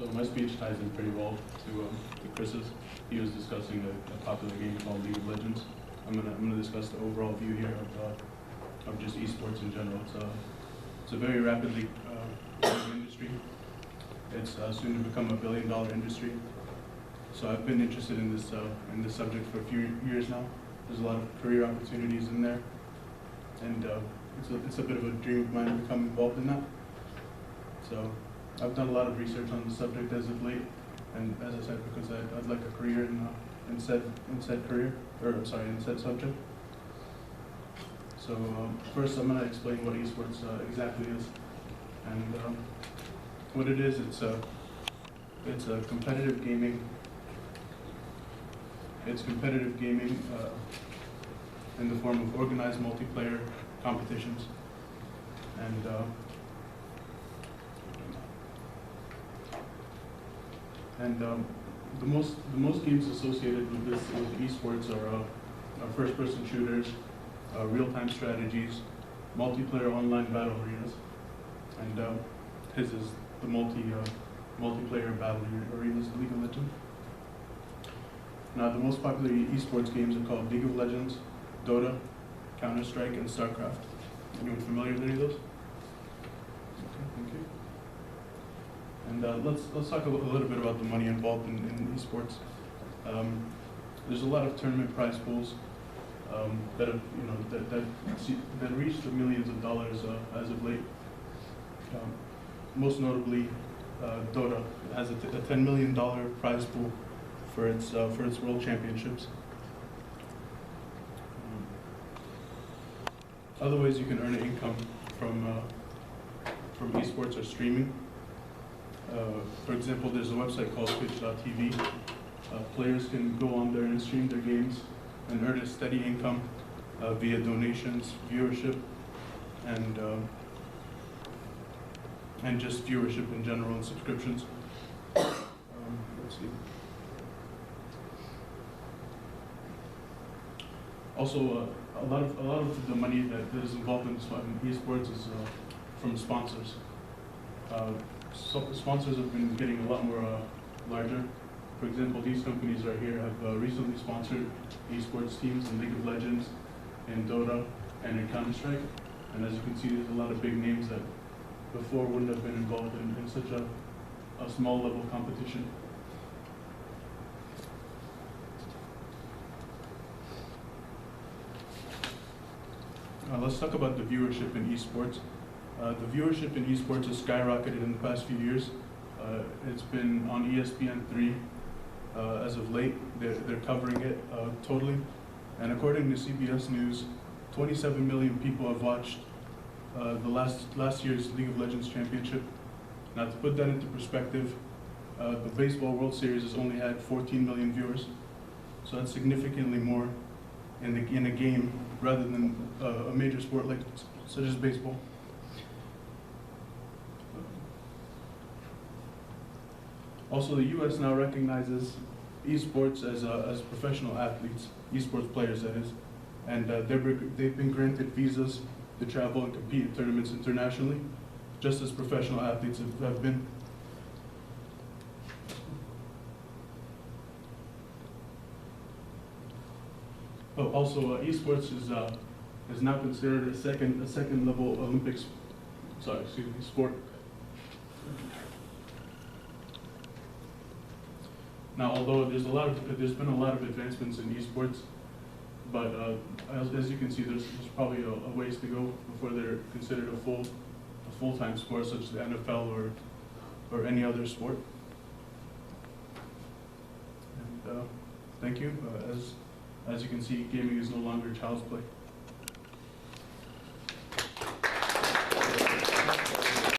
So my speech ties in pretty well to Chris's. He was discussing a popular game called League of Legends. I'm gonna discuss the overall view here of just esports in general. It's a very rapidly growing industry. It's soon to become $1 billion industry. So I've been interested in this subject for a few years now. There's a lot of career opportunities in there, and it's a bit of a dream of mine to become involved in that. So I've done a lot of research on the subject as of late, and as I said, because I'd like a career in said subject. So first, I'm going to explain what esports exactly is, and what it is. It's a competitive gaming. It's competitive gaming in the form of organized multiplayer competitions, and the most games associated with esports are first-person shooters, real-time strategies, multiplayer online battle arenas, and his is the multiplayer battle arenas, League of Legends. Now, the most popular esports games are called League of Legends, Dota, Counter-Strike, and StarCraft. Anyone familiar with any of those? Okay, thank you. And let's talk a little bit about the money involved in esports. There's a lot of tournament prize pools that have, that reach the millions of dollars as of late. Most notably, Dota has a $10 million prize pool for its world championships. Other ways you can earn income from esports are streaming. For example, there's a website called Twitch.tv. Players can go on there and stream their games and earn a steady income via donations, viewership, and just viewership in general and subscriptions. Let's see. Also, a lot of the money that is involved in esports is from sponsors. So sponsors have been getting a lot more larger. For example, these companies right here have recently sponsored esports teams in League of Legends, in Dota, and in Counter-Strike. And as you can see, there's a lot of big names that before wouldn't have been involved in such a small level competition. Let's talk about the viewership in esports. The viewership in esports has skyrocketed in the past few years. It's been on ESPN3 as of late. They're covering it totally. And according to CBS News, 27 million people have watched the last year's League of Legends championship. Now, to put that into perspective, the Baseball World Series has only had 14 million viewers. So that's significantly more in a game rather than a major sport such as baseball. Also, the U.S. now recognizes esports as professional athletes, esports players that is, and they've been granted visas to travel and compete in tournaments internationally, just as professional athletes have been. Oh, also, esports is now considered a second level Olympics. Sport. Now, although there's been a lot of advancements in esports, but as you can see, there's probably a ways to go before they're considered a full-time sport such as the NFL or any other sport. And thank you. As you can see, gaming is no longer child's play.